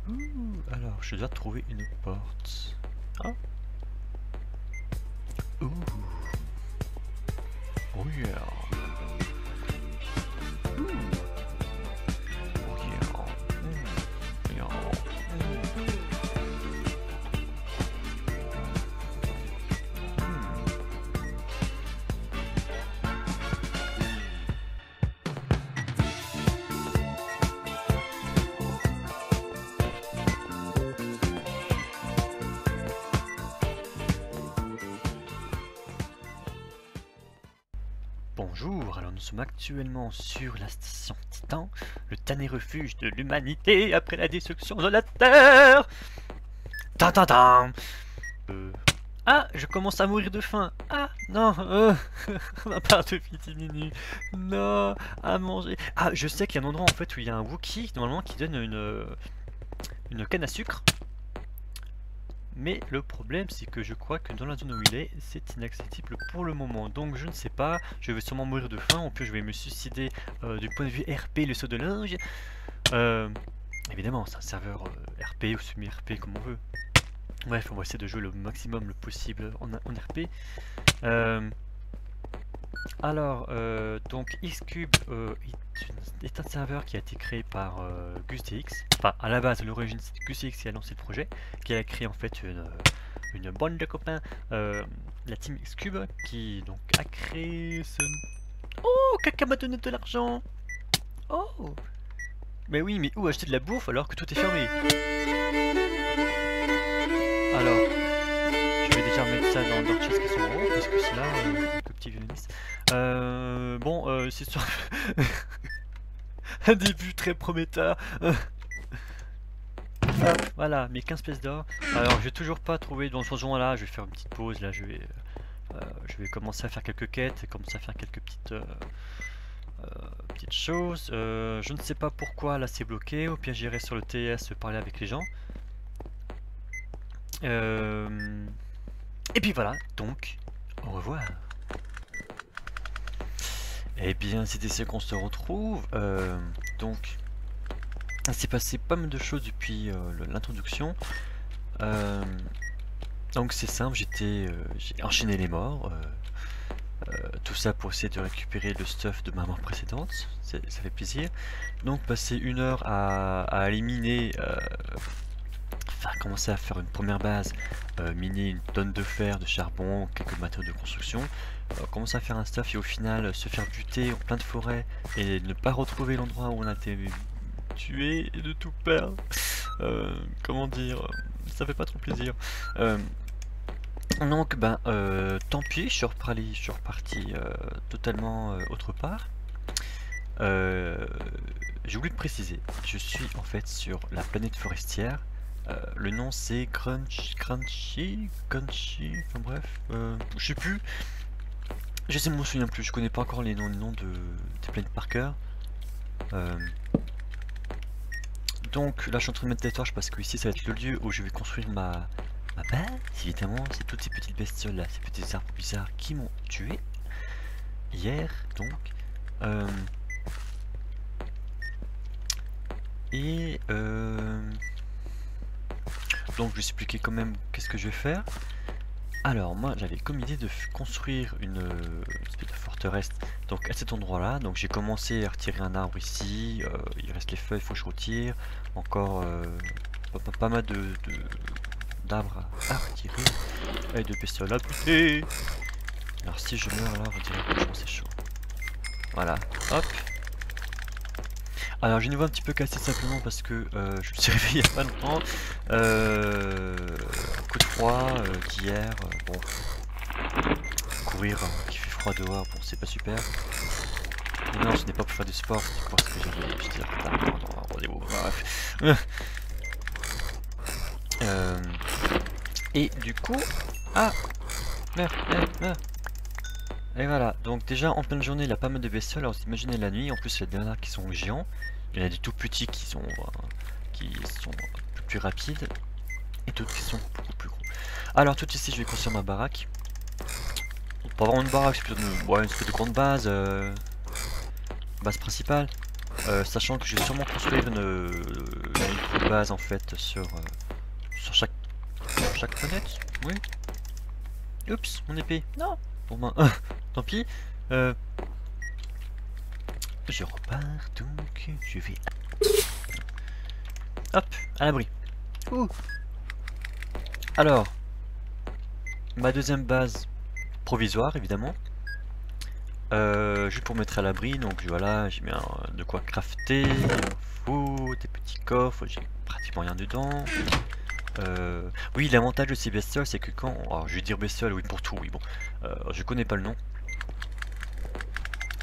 Alors, je dois trouver une porte. Ah. Ouh. Oh yeah. Ouh. Oh yeah. Yeah. Bonjour, alors nous sommes actuellement sur la station Titan, le dernier refuge de l'humanité après la destruction de la Terre. Tintintin. Ah, je commence à mourir de faim. Ah, non, ma part de vitamine. Non, à manger. Ah, je sais qu'il y a un endroit en fait où il y a un Wookie, normalement, qui donne une canne à sucre. Mais le problème, c'est que je crois que dans la zone où il est, c'est inaccessible pour le moment. Donc je ne sais pas, je vais sûrement mourir de faim, en plus je vais me suicider du point de vue RP, le saut de linge. Évidemment, c'est un serveur RP ou semi-RP comme on veut. Bref, on va essayer de jouer le maximum le possible en RP. Donc Xcube est un serveur qui a été créé par GusDX. Enfin, à la base, à l'origine, c'est GusDX qui a lancé le projet, qui a créé en fait une bande de copains, la team Xcube, qui donc a créé ce... Oh, quelqu'un m'a donné de l'argent. Oh. Mais oui, mais où acheter de la bouffe alors que tout est fermé? Alors, je vais déjà mettre ça dans Dorchester qui sont en haut, parce que c'est là, le petit violoniste. C'est sûr. Un début très prometteur. Voilà, mes 15 pièces d'or. Alors, j'ai toujours pas trouvé dans ce genre là. Je vais faire une petite pause. Là, je vais commencer à faire quelques quêtes, commencer à faire quelques petites choses. Je ne sais pas pourquoi là c'est bloqué. Au pire, j'irai sur le TS parler avec les gens. Et puis voilà, donc, au revoir. Et bien, c'est ici qu'on se retrouve. Donc, il s'est passé pas mal de choses depuis l'introduction. Donc c'est simple, j'ai enchaîné les morts. Tout ça pour essayer de récupérer le stuff de ma mort précédente. Ça fait plaisir. Donc passer 1 heure à éliminer... Enfin, commencer à faire une première base, miner une tonne de fer, de charbon, quelques matériaux de construction, commencer à faire un stuff et au final se faire buter en plein de forêt et ne pas retrouver l'endroit où on a été tué et de tout perdre. Comment dire, ça fait pas trop plaisir. Donc tant pis, je suis reparti totalement autre part. J'ai oublié de préciser, je suis en fait sur la planète forestière. Le nom c'est Crunchy, enfin bref, je sais plus. Je sais, me souviens plus, je connais pas encore les noms des planètes par cœur. Donc là je suis en train de mettre des torches parce que ici ça va être le lieu où je vais construire ma base. Évidemment, c'est toutes ces petites bestioles là, ces petits arbres bizarres qui m'ont tué hier, donc. Donc je vais expliquer quand même qu'est-ce que je vais faire. Alors moi j'avais comme idée de construire une espèce de forteresse donc à cet endroit là. Donc j'ai commencé à retirer un arbre ici, il reste les feuilles, il faut que je retire. Encore pas mal d'arbres à retirer et de bestioles à buter. Alors si je meurs là, directement c'est chaud. Voilà, hop. Alors j'ai une voix un petit peu cassée simplement parce que je me suis réveillé il y a pas longtemps. Coup de froid d'hier, bon. Courir qui fait froid dehors, bon c'est pas super. Mais non, ce n'est pas pour faire du sport, c'est parce que j'étais en rendez-vous, bref. Et du coup... Ah, merde. Et voilà, donc déjà en pleine journée il y a pas mal de bestioles, alors imaginez la nuit, en plus il y a des qui sont géants, il y en a des tout petits qui sont plus rapides, et d'autres qui sont beaucoup plus gros. Alors tout ici je vais construire ma baraque. Pas vraiment une baraque, c'est plutôt une espèce de grande base, base principale, sachant que je vais sûrement construire une base en fait sur chaque planète. Oui. Oups, mon épée. Non. Bon ben, tant pis. Je repars donc. Je vais. Hop, à l'abri. Ouh. Alors, ma deuxième base provisoire évidemment. Juste pour mettre à l'abri, donc voilà, j'ai mis de quoi crafter, il me faut des petits coffres, j'ai pratiquement rien dedans. Oui, l'avantage de ces bestioles, c'est que quand... Alors, je vais dire bestioles, oui, pour tout, oui, bon. Je connais pas le nom.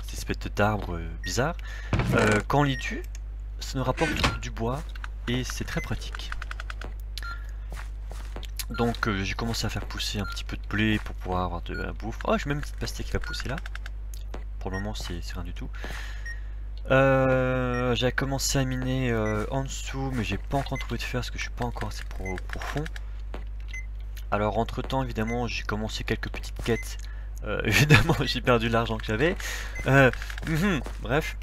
Cette espèce d'arbre bizarre. Quand on les tue, ça nous rapporte du bois, et c'est très pratique. Donc, j'ai commencé à faire pousser un petit peu de blé pour pouvoir avoir de la bouffe. Oh, j'ai même une petite pastèque qui va pousser là. Pour le moment, c'est rien du tout. J'ai commencé à miner en dessous, mais j'ai pas encore trouvé de fer parce que je suis pas encore assez profond. Alors entre temps, évidemment, j'ai commencé quelques petites quêtes. Évidemment, j'ai perdu l'argent que j'avais. Bref.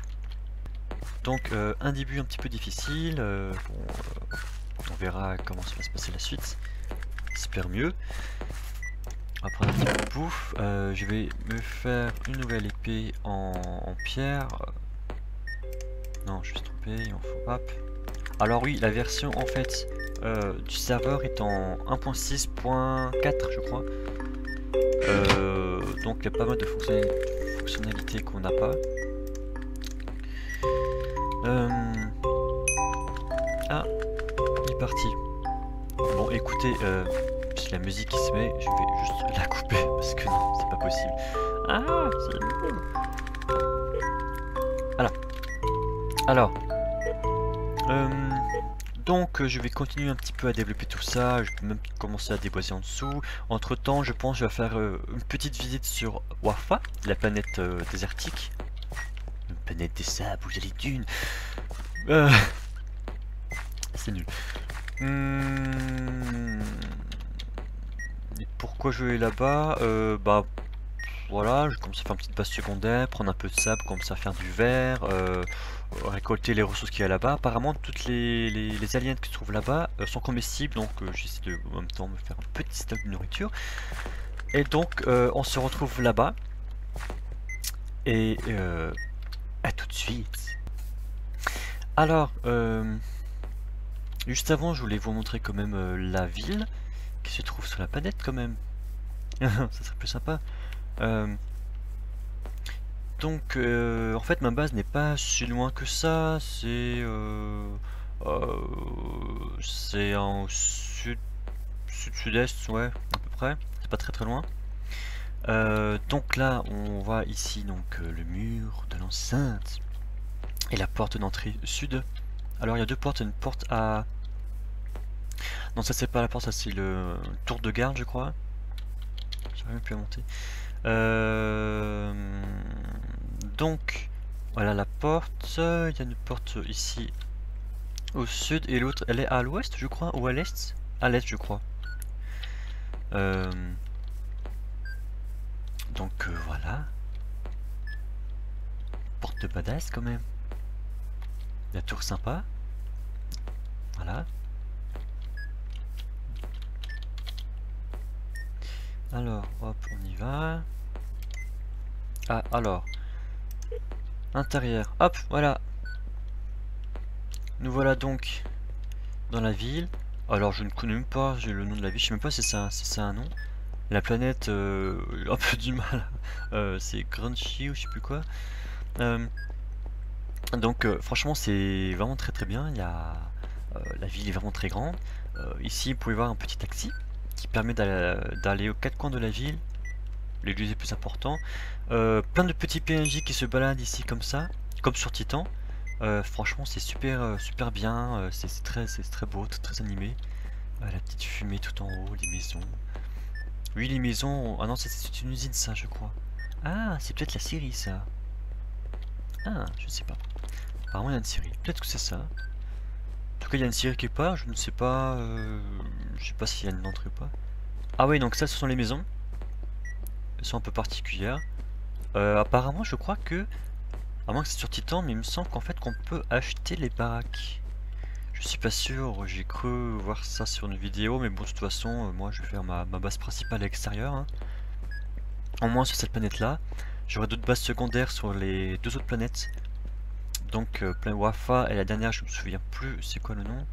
Donc un début un petit peu difficile. On verra comment ça va se passer la suite. J'espère mieux. On va prendre un petit peu de bouffe. Je vais me faire une nouvelle épée en pierre. Non, je me suis trompé, il en faut. Hop. Alors oui, la version en fait du serveur est en 1.6.4 je crois. Donc il y a pas mal de fonctionnalités qu'on n'a pas. Ah, il est parti. Bon écoutez, si la musique qui se met, je vais juste la couper parce que non, c'est pas possible. Ah, c'est nul. Voilà. Alors, donc je vais continuer un petit peu à développer tout ça, je peux même commencer à déboiser en dessous. Entre temps, je pense que je vais faire une petite visite sur Wafa, la planète désertique. Une planète des sables où il y a les dunes. C'est nul. Et pourquoi je vais là-bas? Bah voilà, je commence à faire une petite base secondaire, prendre un peu de sable, commencer à faire du verre, récolter les ressources qu'il y a là-bas. Apparemment, toutes les aliens qui se trouvent là-bas sont comestibles, donc j'essaie de en même temps me faire un petit stock de nourriture. Et donc, on se retrouve là-bas. Et à tout de suite. Alors, juste avant, je voulais vous montrer quand même la ville qui se trouve sur la planète quand même. Ça serait plus sympa. Donc en fait ma base n'est pas si loin que ça, c'est en sud-est, ouais, à peu près, c'est pas très loin. Donc là on voit ici donc le mur de l'enceinte et la porte d'entrée sud. Alors il y a deux portes, une porte à... Non, ça c'est pas la porte, ça c'est le tour de garde je crois. J'arrive même plus à monter. Donc voilà la porte, il y a une porte ici au sud et l'autre elle est à l'ouest je crois, ou à l'est? À l'est je crois. Donc voilà. Porte de badass quand même. La tour sympa. Voilà. Alors hop on y va. Ah alors. Intérieur. Hop voilà. Nous voilà donc dans la ville. Alors je ne connais même pas, j'ai le nom de la ville, je sais même pas si c'est un nom. La planète, un peu du mal. C'est Grunchy ou je sais plus quoi. Donc franchement c'est vraiment très bien. Il y a, la ville est vraiment très grande. Ici vous pouvez voir un petit taxi qui permet d'aller aux quatre coins de la ville, les lieux les plus importants. Plein de petits PNJ qui se baladent ici comme ça, comme sur Titan. Franchement c'est super bien, c'est très beau, très animé. La petite fumée tout en haut, les maisons. Oui les maisons, ah non c'est une usine ça je crois. Ah c'est peut-être la Syrie ça. Ah je sais pas. Apparemment il y a une Syrie, peut-être que c'est ça. En tout cas il y a une Syrie quelque part, je ne sais pas, je sais pas s'il y a une entrée ou pas. Ah oui donc ça ce sont les maisons. Elles sont un peu particulières. Apparemment je crois que, à moins que c'est sur Titan, mais il me semble qu'en fait qu'on peut acheter les baraques. Je suis pas sûr, j'ai cru voir ça sur une vidéo, mais bon, de toute façon, moi je vais faire ma base principale à l'extérieur, hein. Au moins sur cette planète-là. J'aurai d'autres bases secondaires sur les deux autres planètes. Donc, planète Wafa et la dernière, je me souviens plus, c'est quoi le nom?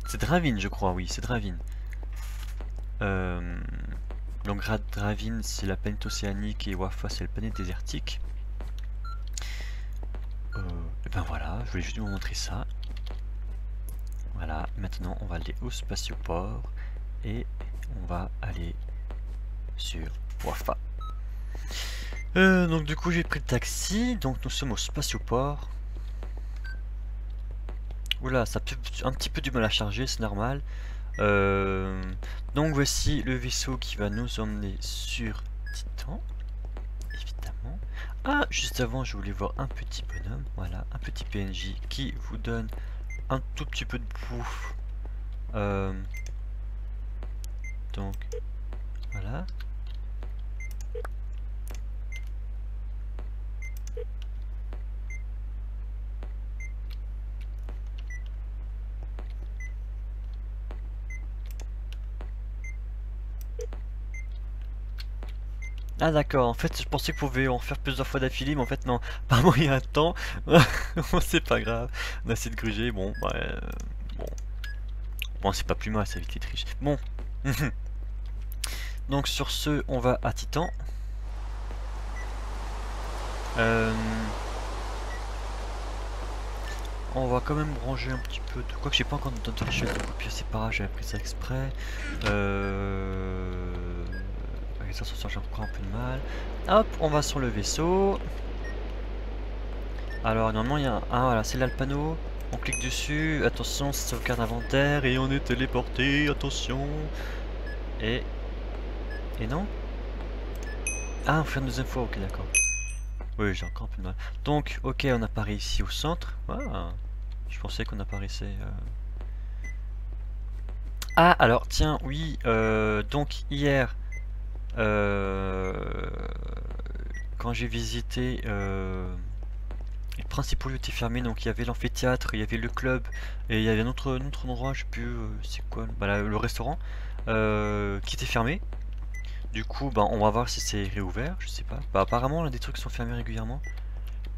C'est Dravin, je crois, oui, c'est Dravin. Donc Dravin, c'est la planète océanique et Wafa, c'est la planète désertique. Et ben voilà, je voulais juste vous montrer ça. Voilà, maintenant on va aller au spatioport et on va aller sur Wafa. Donc du coup j'ai pris le taxi, donc nous sommes au spatioport. Oula, ça a un petit peu du mal à charger, c'est normal. Donc voici le vaisseau qui va nous emmener sur Titan, évidemment. Ah, juste avant, je voulais voir un petit bonhomme, voilà, un petit PNJ qui vous donne un tout petit peu de bouffe. Donc, voilà. Ah d'accord, en fait je pensais qu'on pouvait en faire plusieurs fois d'affilée, mais en fait non, apparemment il y a un temps, bon c'est pas grave, on a essayé de gruger, bon, bah, bon c'est pas plus mal, ça évite les triches. Bon, donc sur ce, on va à Titan. On va quand même ranger un petit peu de... Quoi que j'ai pas encore d'interface de copier, c'est pas grave, j'avais pris ça exprès. Avec les ascenseurs j'ai encore un peu de mal. Hop, on va sur le vaisseau. Alors normalement il y a un... Ah voilà, c'est là le panneau. On clique dessus, attention, sauvegarde inventaire et on est téléporté, attention. Et non? Ah, on fait une deuxième fois, ok d'accord. Oui, j'ai encore un peu de mal. Donc, ok, on apparaît ici au centre. Ah, je pensais qu'on apparaissait... Ah, alors, tiens, oui, donc hier, quand j'ai visité, les principaux lieux étaient fermés, donc il y avait l'amphithéâtre, il y avait le club, et il y avait un autre endroit, je sais plus, c'est quoi, bah, le restaurant, qui était fermé. Du coup, bah, on va voir si c'est réouvert, je sais pas. Bah, apparemment, là, des trucs sont fermés régulièrement,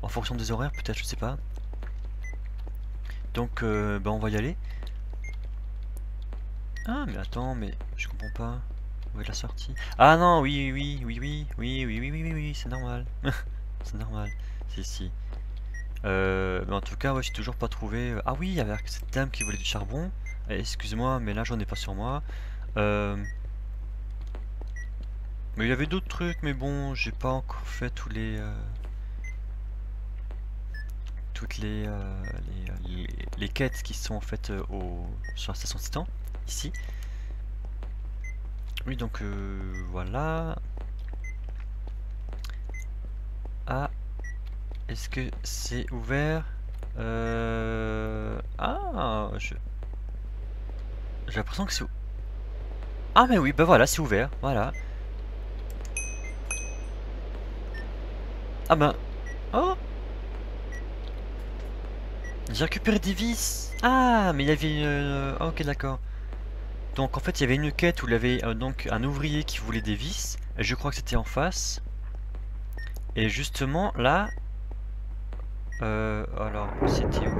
en fonction des horaires, peut-être, je sais pas. Donc, bah, on va y aller. Ah, mais attends, mais je comprends pas. Où est la sortie? Ah non, oui, c'est normal. C'est normal. C'est ici. Mais en tout cas, ouais, j'ai toujours pas trouvé. Ah oui, il y avait cette dame qui voulait du charbon. Excuse-moi, mais là j'en ai pas sur moi. Mais il y avait d'autres trucs, mais bon, j'ai pas encore fait tous les. Toutes les quêtes qui sont en fait sur la station Titan, ici. Oui, donc voilà. Ah, est-ce que c'est ouvert? Ah, j'ai l'impression que c'est... Ah mais oui, bah voilà, c'est ouvert, voilà. Ah ben... Oh, j'ai récupéré des vis. Ah, mais il y avait... ah, ok, d'accord. Donc en fait, il y avait une quête où il y avait donc un ouvrier qui voulait des vis. Et je crois que c'était en face. Et justement, là... alors, c'était où?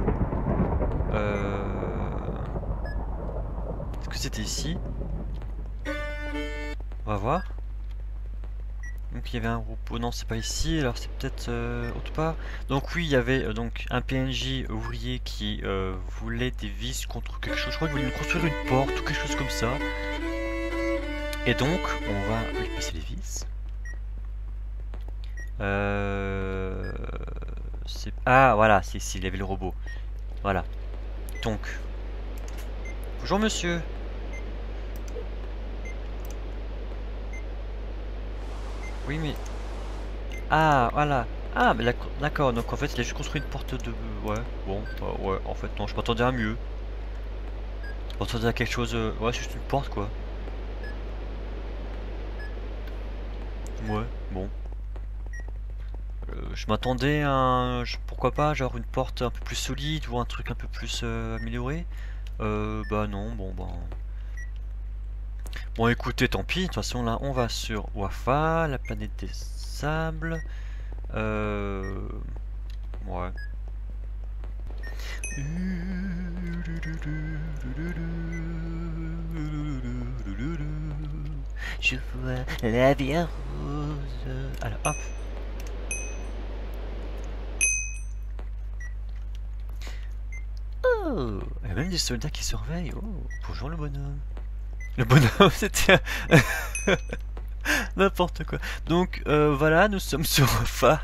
Est-ce que c'était ici? On va voir. Donc il y avait un repos, non c'est pas ici, alors c'est peut-être autre part. Donc oui, il y avait donc un PNJ ouvrier qui voulait des vis contre quelque chose, je crois qu'il voulait construire une porte ou quelque chose comme ça. Et donc on va lui passer les vis. Ah voilà, c'est ici, il y avait le robot. Voilà. Donc... Bonjour monsieur. Oui mais... Ah voilà. Ah mais d'accord, donc en fait il a juste construit une porte de... Ouais, bon, ouais, en fait non, je m'attendais à mieux. Je m'attendais à quelque chose... Ouais, c'est juste une porte quoi. Ouais, bon. je m'attendais à un, pourquoi pas, genre une porte un peu plus solide ou un truc un peu plus amélioré. Bah non, bon bah... Bon écoutez, tant pis, de toute façon là on va sur Wafa, la planète des sables. Ouais. Je vois la vie rose. Alors hop. Oh, il y a même des soldats qui surveillent. Oh, bonjour le bonhomme. Le bonhomme, c'était n'importe quoi. Donc voilà, nous sommes sur Wafa.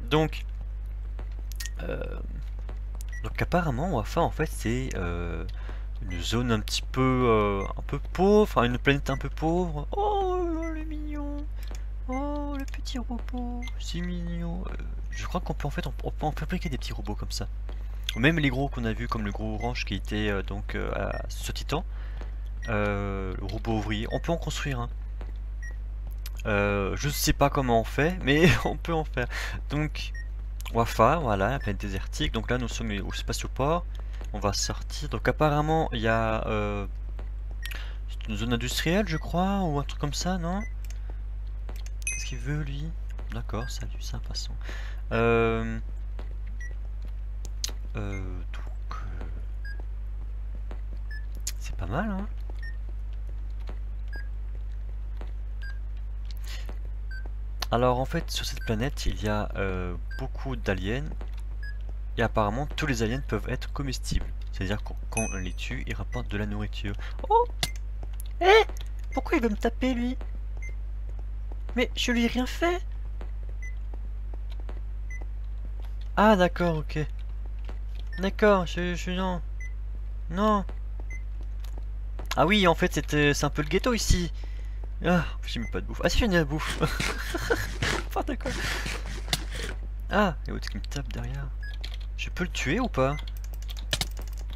Donc apparemment Wafa en fait c'est une zone un petit peu pauvre, enfin une planète un peu pauvre. Oh le mignon. Oh le petit robot, c'est mignon. Je crois qu'on peut en fait on peut fabriquer des petits robots comme ça. Même les gros qu'on a vu comme le gros orange qui était donc à ce titan. Le robot ouvrier, on peut en construire un. Je sais pas comment on fait, mais on peut en faire. Donc Wafa, voilà, la planète désertique. Donc là nous sommes au spatioport. On va sortir. Donc apparemment il y a c'est une zone industrielle je crois, ou un truc comme ça, non? Qu'est-ce qu'il veut lui? D'accord, salut, c'est un passant. C'est pas mal, hein. Alors en fait sur cette planète il y a beaucoup d'aliens et apparemment tous les aliens peuvent être comestibles. C'est-à-dire quand on les tue ils rapportent de la nourriture. Oh, eh, pourquoi il veut me taper lui? Mais je lui ai rien fait. Ah d'accord, ok. D'accord, non. Non. Ah oui en fait c'est un peu le ghetto ici. Ah, j'ai mis pas de bouffe. Ah si, j'ai mis la bouffe. N'importe quoi. Ah, et l'autre qui me tape derrière. Je peux le tuer ou pas?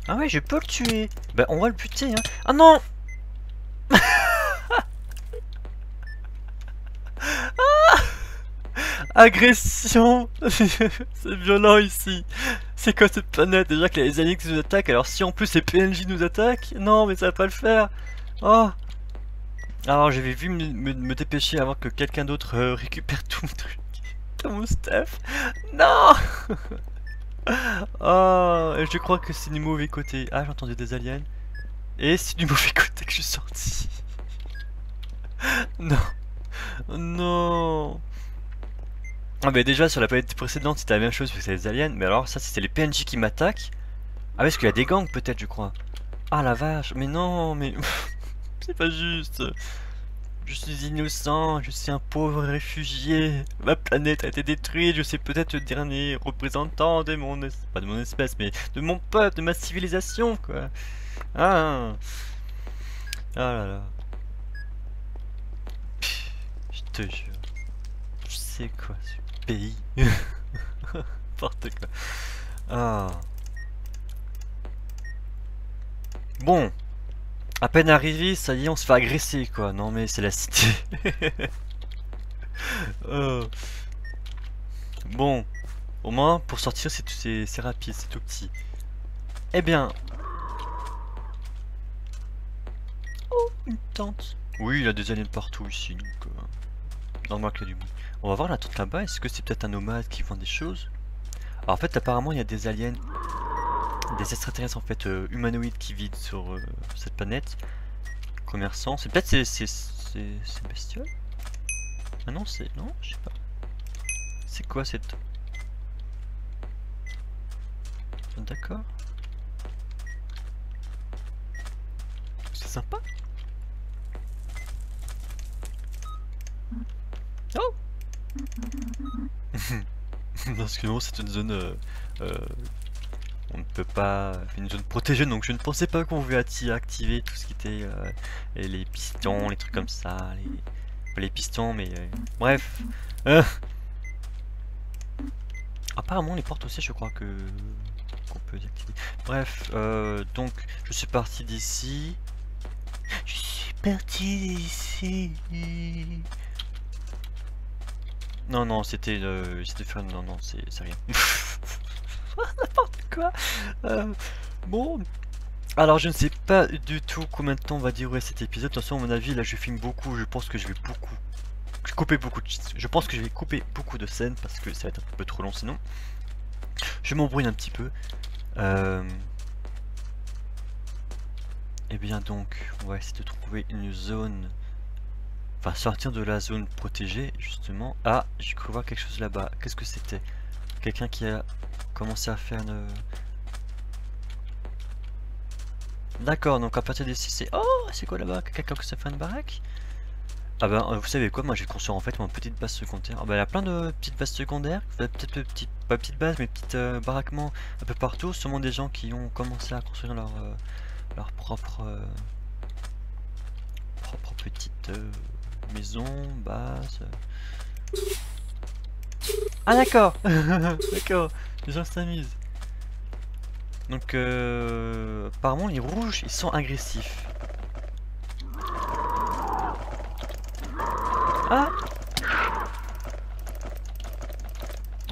Ah ouais, je peux le tuer. Bah on va le buter hein. Ah non. Agression. C'est violent ici. C'est quoi cette planète? Déjà que les aliens qui nous attaquent, alors si en plus les PNJ nous attaquent, non mais ça va pas le faire. Oh. Alors j'avais vu me dépêcher avant que quelqu'un d'autre récupère tout mon truc. Tout mon stuff. Non. Oh, je crois que c'est du mauvais côté. Ah, j'ai entendu des aliens. Et c'est du mauvais côté que je suis sorti. Non. Non. Ah mais déjà sur la planète précédente c'était la même chose parce que c'est les aliens. Mais alors ça c'était les PNJ qui m'attaquent. Ah parce qu'il y a des gangs peut-être je crois. Ah la vache. Mais non mais... c'est pas juste. Je suis innocent, je suis un pauvre réfugié. Ma planète a été détruite, je suis peut-être le dernier représentant de mon espèce, pas de mon espèce, mais de mon peuple, de ma civilisation, quoi. Ah, ah là là. Je te jure. Je sais quoi, ce pays. N'importe quoi. Ah. Bon. À peine arrivé, ça y est, on se fait agresser, quoi. Non mais c'est la cité. Bon, au moins pour sortir c'est rapide, c'est tout petit. Eh bien... Oh, une tente. Oui, il y a des aliens partout ici, donc... normal qu'il y a du bruit. On va voir la tente là-bas, est-ce que c'est peut-être un nomade qui vend des choses? Alors en fait, apparemment, il y a des aliens... Des extraterrestres en fait humanoïdes qui vivent sur cette planète. Commerçants, c'est peut-être ces bestioles? Ah non, c'est... non, je sais pas. C'est quoi cette... D'accord. C'est sympa. Oh. Parce que non, c'est une zone... on ne peut pas... une zone protégée, donc je ne pensais pas qu'on pouvait activer tout ce qui était... les pistons, les trucs comme ça, les pistons, mais... bref. Apparemment les portes aussi je crois que qu'on peut les activer. Bref, donc je suis parti d'ici. Je suis parti d'ici. Non, non, c'était faire... Non, non, c'est rien. N'importe quoi. Bon. Alors, je ne sais pas du tout combien de temps on va durer cet épisode. De toute façon, à mon avis, là, je filme beaucoup. Je pense que je vais beaucoup... couper beaucoup de... Je pense que je vais couper beaucoup de scènes parce que ça va être un peu trop long sinon. Je m'embrouille un petit peu. Et bien donc, on va essayer de trouver une zone... Enfin, sortir de la zone protégée, justement. Ah, j'ai cru voir quelque chose là-bas. Qu'est-ce que c'était? Quelqu'un qui a commencé à faire une... D'accord, donc à partir d'ici, c'est... Oh, c'est quoi là-bas? Quelqu'un qui a commencé à faire une baraque? Ah ben, vous savez quoi, moi j'ai construit en fait ma petite base secondaire. Ah ben, il y a plein de petites bases secondaires. Peut-être pas petites bases, mais petites baraquements un peu partout. Seulement des gens qui ont commencé à construire leur propre petite maison, base. Ah d'accord. D'accord, les gens s'amusent. Donc apparemment les rouges ils sont agressifs. Ah.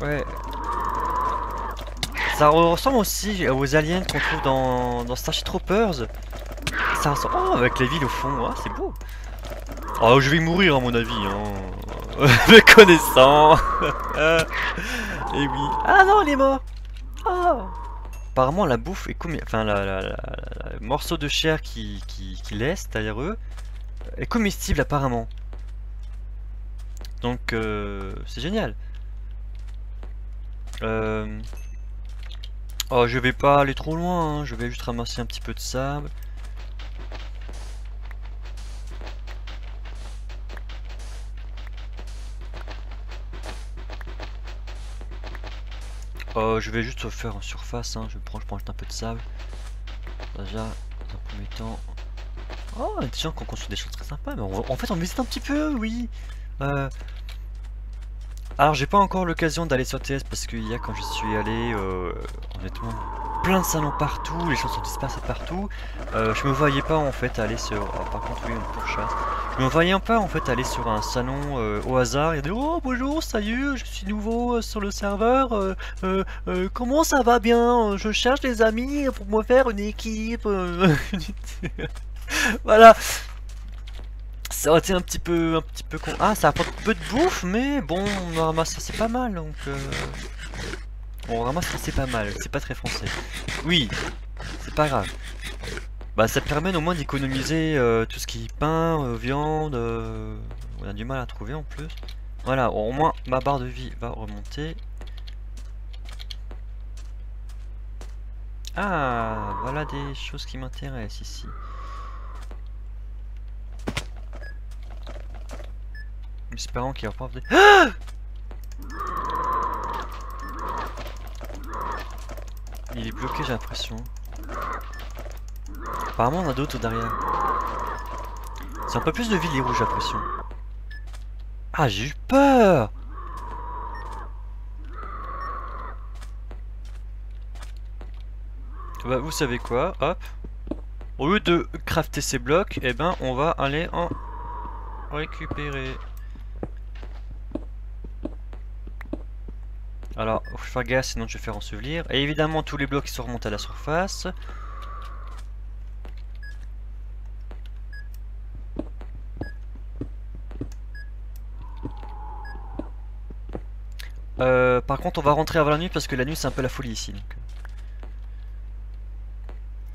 Ouais. Ça ressemble aussi aux aliens qu'on trouve dans Starship Troopers. Ça ressemble... Oh, avec la ville au fond, ah, c'est beau. Oh, je vais mourir à mon avis, hein. Me connaissant. Et oui. Ah non, il est mort. Oh. Apparemment, la bouffe est enfin, le morceau de chair qui laisse derrière eux est comestible apparemment. Donc, c'est génial. Oh, je vais pas aller trop loin, hein. Je vais juste ramasser un petit peu de sable. Je vais juste faire en surface, hein. Je prends juste un peu de sable. Déjà, dans un premier temps. Oh, il y a des gens qui ont construit des choses très sympas. Mais en fait, on visite un petit peu, oui. Alors, j'ai pas encore l'occasion d'aller sur TS parce qu'il y a, quand je suis allé, honnêtement, plein de salons partout. Les gens sont dispersés partout. Je me voyais pas en fait aller sur. Oh, par contre, oui, on chasse. Je me voyais pas en fait aller sur un salon au hasard et dire oh bonjour, salut, je suis nouveau sur le serveur. Comment ça va bien? Je cherche des amis pour me faire une équipe. Voilà. Ça aurait été un petit peu con. Ah, ça apporte peu de bouffe, mais bon, on ramasse assez pas mal, donc on ramasse assez pas mal. C'est pas très français. Oui, c'est pas grave. Bah, ça permet au moins d'économiser tout ce qui est pain, viande. On a du mal à trouver en plus. Voilà, au moins ma barre de vie va remonter. Ah, voilà des choses qui m'intéressent ici. Espérons qu'il va pas venir. Ah! Il est bloqué, j'ai l'impression. Apparemment, on a d'autres derrière. C'est un peu plus de vie les rouges, j'ai l'impression. Ah, j'ai eu peur! Bah, vous savez quoi? Hop. Au lieu de crafter ces blocs, eh ben, on va aller en récupérer. Alors, faut faire gaffe, sinon je vais faire ensevelir. Et évidemment, tous les blocs qui sont remontés à la surface. Par contre, on va rentrer avant la nuit parce que la nuit c'est un peu la folie ici. Donc.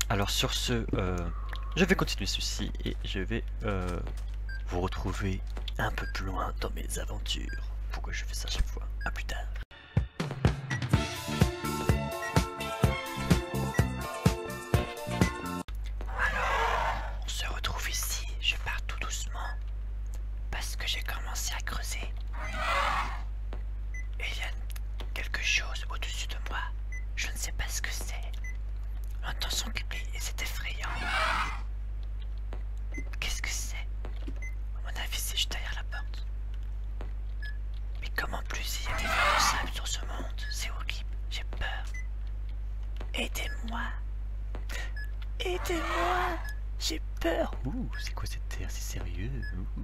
Alors sur ce, je vais continuer ceci et je vais vous retrouver un peu plus loin dans mes aventures. Pourquoi je fais ça à chaque fois? À plus tard. Alors, on se retrouve ici. Je pars tout doucement parce que j'ai commencé à creuser. Et il y a quelque chose au-dessus de moi. Je ne sais pas ce que c'est. J'entends son clip et c'est effrayant. Qu'est-ce que c'est? À mon avis, c'est juste derrière la porte. Mais comme en plus il y a des grains de sable sur ce monde, c'est horrible. J'ai peur. Aidez-moi. Aidez-moi. J'ai peur. Ouh, c'est quoi cette terre? C'est sérieux? Ouh.